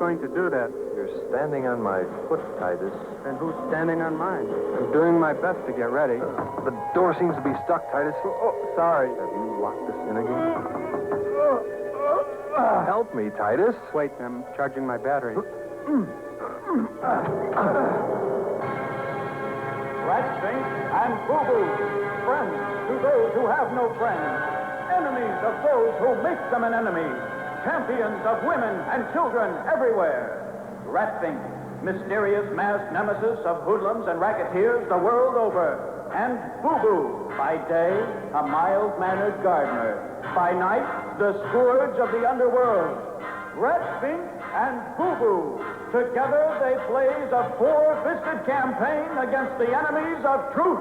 going to do that? You're standing on my foot, Titus. And who's standing on mine? I'm doing my best to get ready. The door seems to be stuck, Titus. Oh, sorry. Have you locked us in again? Help me, Titus. Wait, I'm charging my battery. Ratstink and Boo-Boo, friends to those who have no friends, enemies of those who make them an enemy, champions of women and children everywhere. Ratstink, mysterious masked nemesis of hoodlums and racketeers the world over. And Boo-Boo, by day, a mild-mannered gardener. By night, the scourge of the underworld. Ratstink and Boo-Boo. Together they blaze a four-fisted campaign against the enemies of truth,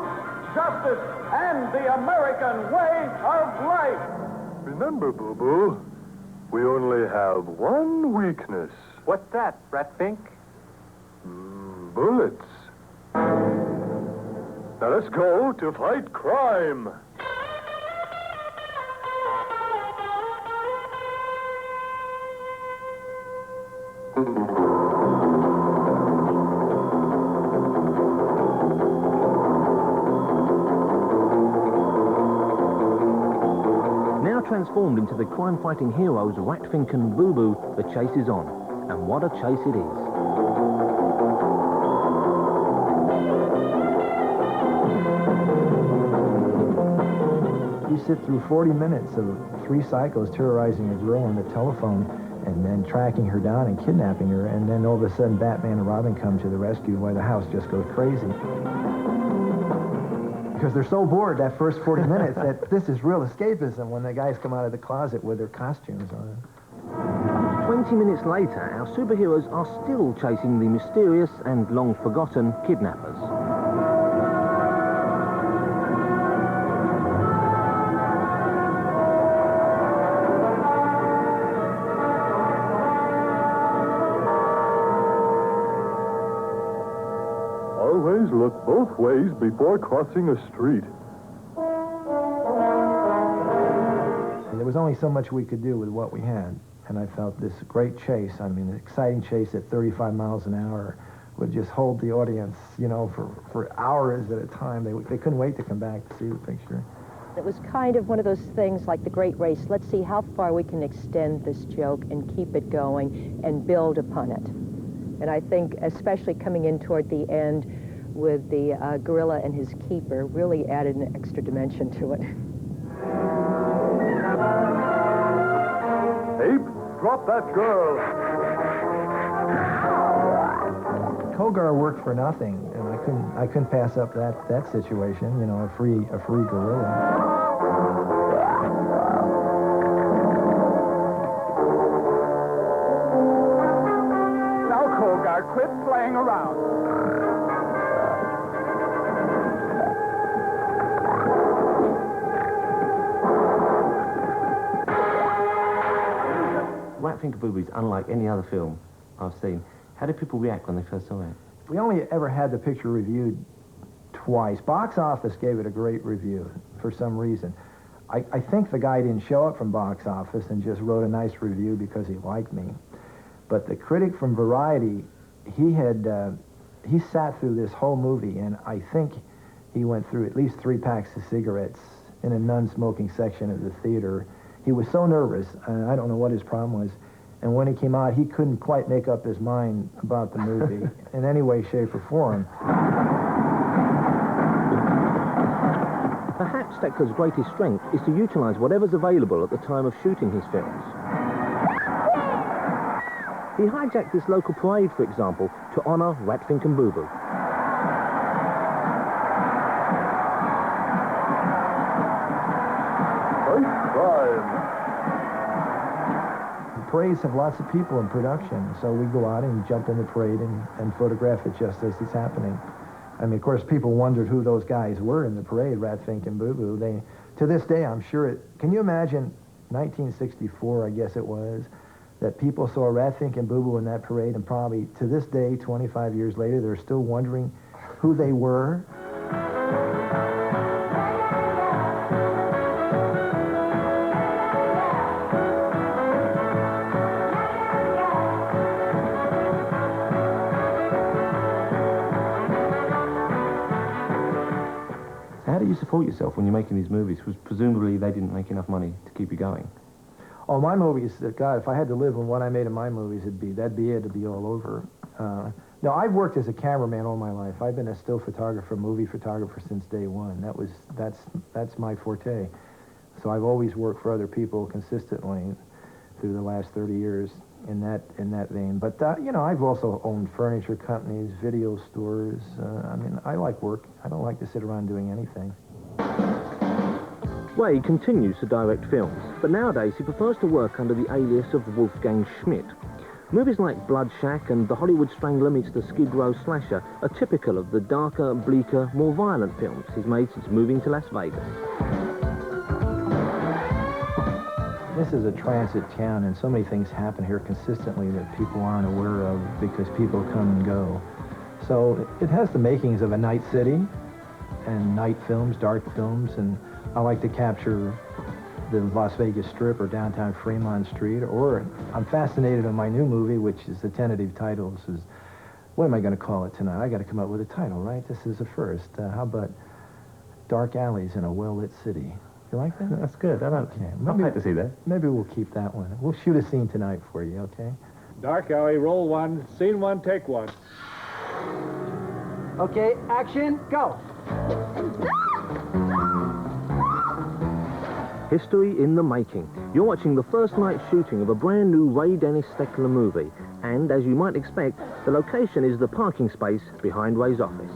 justice, and the American way of life. Remember, Boo-Boo, we only have one weakness. What's that, Ratfink? Bullets. Now let's go to fight crime. Now transformed into the crime-fighting heroes Ratfink and Boo-Boo, the chase is on. And what a chase it is. You sit through 40 minutes of 3 psychos terrorizing a girl on the telephone and then tracking her down and kidnapping her, and then all of a sudden Batman and Robin come to the rescue while the house just goes crazy. Because they're so bored that first 40 minutes that this is real escapism when the guys come out of the closet with their costumes on. 20 minutes later, our superheroes are still chasing the mysterious and long-forgotten kidnappers. Always look both ways before crossing a street. There was only so much we could do with what we had. And I felt this great chase, I mean, an exciting chase at 35 miles an hour would just hold the audience, you know, for hours at a time. They couldn't wait to come back to see the picture. It was kind of one of those things like the Great Race. Let's see how far we can extend this joke and keep it going and build upon it. And I think especially coming in toward the end with the gorilla and his keeper really added an extra dimension to it. Ape, drop that girl. Kogar worked for nothing, and I couldn't pass up that situation. You know, a free gorilla. Now, Kogar, quit playing around. Ratfink and Boo-Boo is unlike any other film I've seen. How did people react when they first saw it? We only ever had the picture reviewed twice. Box Office gave it a great review for some reason. I think the guy didn't show up from Box Office and just wrote a nice review because he liked me. But the critic from Variety, he sat through this whole movie, and I think he went through at least 3 packs of cigarettes in a non-smoking section of the theater. He was so nervous, and I don't know what his problem was. And when he came out, he couldn't quite make up his mind about the movie in any way, shape, or form. Perhaps Steckler's greatest strength is to utilize whatever's available at the time of shooting his films. He hijacked this local parade, for example, to honor Ratfink and Boo-Boo. Parades have lots of people in production, so we go out and jump in the parade and photograph it just as it's happening. I mean, of course, people wondered who those guys were in the parade, Ratfink and Boo-Boo. To this day, I'm sure can you imagine 1964, I guess it was, that people saw Ratfink and Boo-Boo in that parade, and probably to this day, 25 years later, they're still wondering who they were. support yourself when you're making these movies? Because presumably they didn't make enough money to keep you going. Oh, my movies, God, if I had to live on what I made in my movies, that'd be it. It'd be all over. No, I've worked as a cameraman all my life. I've been a still photographer, movie photographer since day one. That's my forte. So I've always worked for other people consistently through the last 30 years in that vein. But you know, I've also owned furniture companies, video stores. I mean, I like work. I don't like to sit around doing anything. Ray continues to direct films, but nowadays he prefers to work under the alias of Wolfgang Schmidt. Movies like Blood Shack and The Hollywood Strangler meets the Skid Row Slasher are typical of the darker, bleaker, more violent films he's made since moving to Las Vegas. This is a transit town, and so many things happen here consistently that people aren't aware of because people come and go. So it has the makings of a night city and night films, dark films, and I like to capture the Las Vegas Strip or downtown Fremont Street, or I'm fascinated on my new movie, which is the tentative title. Is what am I going to call it tonight? I got to come up with a title, right? This is a first. How about Dark Alleys in a Well-Lit City? You like that? That's good. I'd like to see that. Maybe we'll keep that one. We'll shoot a scene tonight for you, okay? Dark alley, roll one, scene one, take one. Okay, action, go. History in the making. You're watching the first night shooting of a brand new Ray Dennis Steckler movie. And as you might expect, the location is the parking space behind Ray's office.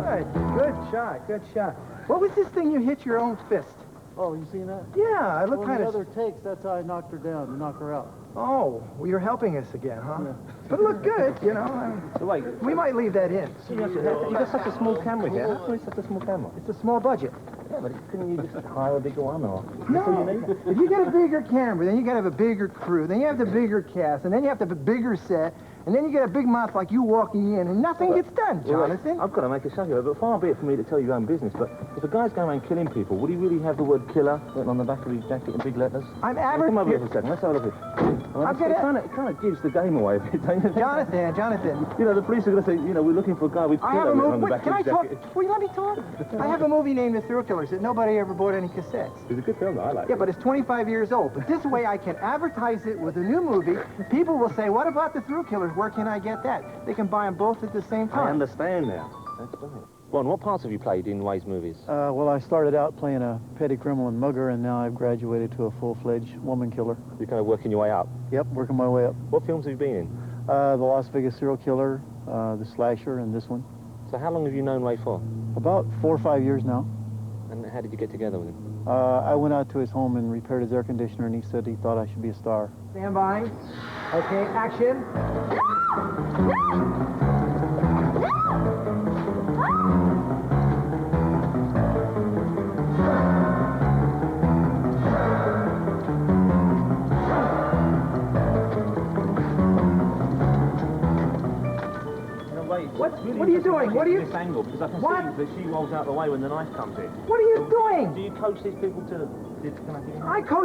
Good shot, good shot. What was this thing you hit your own fist? Oh, you seen that? Yeah, I look One kind of of... the other takes, that's how I knocked her down, to knock her out. Oh, well, you're helping us again, huh? Yeah. But look good, you know. I mean, So wait, we might leave that in. you got such a small camera here. How come it's such a small camera? It's a small budget. Yeah, but couldn't you just hire a bigger one or? No, if you get a bigger camera, then you gotta have a bigger crew, then you have the bigger cast, and then you have to have a bigger set, and then you get a big mouth like you walking in, and nothing gets done, Jonathan. I've got to make a show here, but far be it for me to tell you your own business, but if a guy's going around killing people, would he really have the word killer written on the back of his jacket in big letters? I'm Come over average. here for a second, let's have a look at it. I'm gonna... It kind of gives the game away a bit, don't you? Jonathan. You know, the police are going to say, you know, we're looking for a guy with I have killer a written on movie. the back Can of I his talk? jacket. Will you let me talk? I have a movie named The Thrill Killers that nobody ever bought any cassettes. It's a good film, though, I like Yeah, it. but it's 25 years old. But this way I can advertise it with a new movie. People will say, what about The Thrill Killers? Where can I get that? They can buy them both at the same I time. understand now. That's brilliant. Ron, what parts have you played in Ray's movies? Well, I started out playing a petty criminal and mugger, and now I've graduated to a full-fledged woman killer. You're kind of working your way up. Yep, working my way up. What films have you been in? The Las Vegas Serial Killer, the Slasher, and this one. So how long have you known Ray for? About 4 or 5 years now. And how did you get together with him? I went out to his home and repaired his air conditioner, and he said he thought I should be a star. Stand by. Okay, action. What are you doing? What are you... This angle, because I can What? see that she rolls out the way when the knife comes in. What are you doing? Do you coach these people to... Can I give you... I coach